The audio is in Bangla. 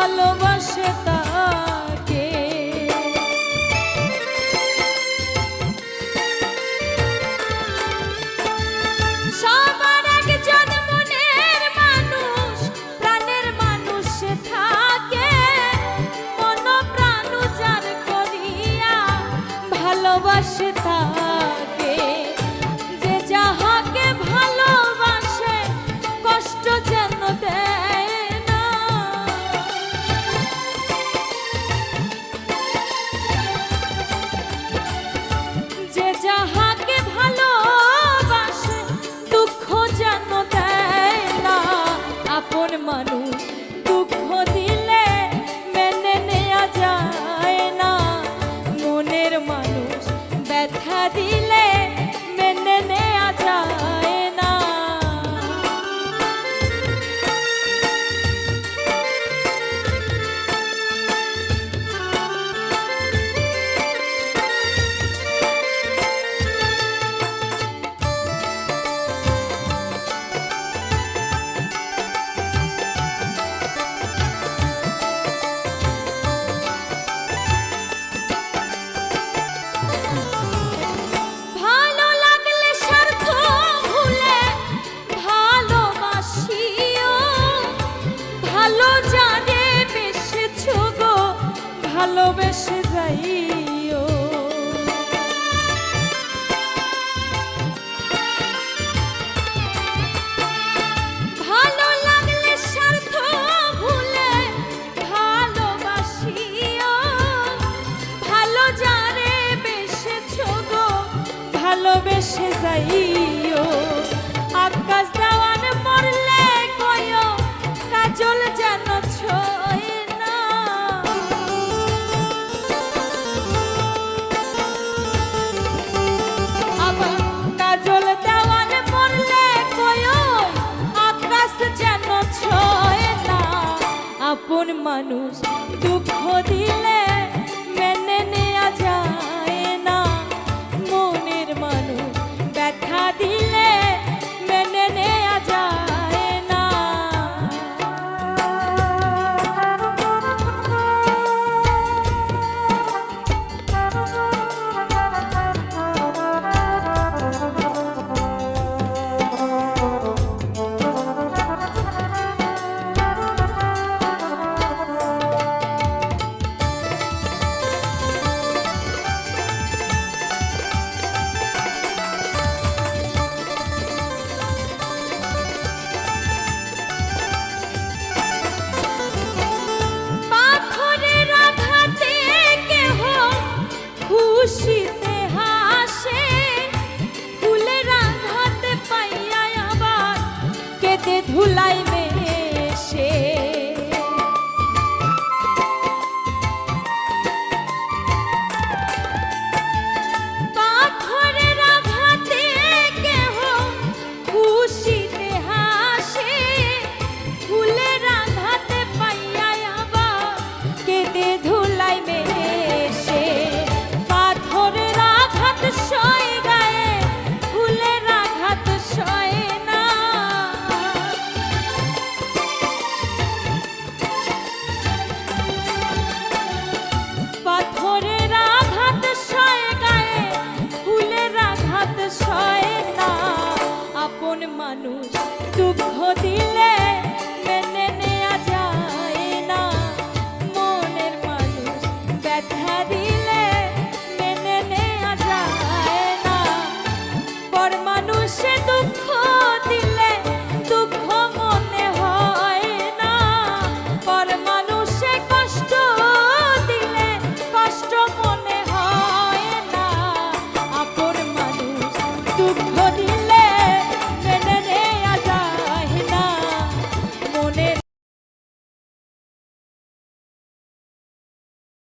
ভালোবাসে তাকে। সবার একজন মনের মানুষ, প্রাণের মানুষ সে থাকে, মন প্রাণ উজাড় করিয়া ভালোবাসে তাকে। যে যাহাকে ভালোবাসে কষ্ট যেন দেয় না, যে যাহাকে ভালোবাসে দুঃখ যেন দেয় না। আপন মানুষ দুঃখ দিলে মেনে নেওয়া যায় না, মনের মানুষ ব্যথা দিলে মেনে নেওয়া যায় না। ভালোবেসে যাইও, ভালো লাগলে স্বার্থ ভুলে ভালোবাসিও, ভালো যারে বেসেছো গো ভালোবেসে যাইও। আকাশ দেওয়ান মরলে কয়ো কাজল যেন ছয় না, কাজল দেওয়ান মরলে কয়ো আকাশ যেন ছয় না। আপন মানুষ দুঃখ দিলে মেনে নেওয়া যায় না, মনের মানুষ ব্যথা দিলে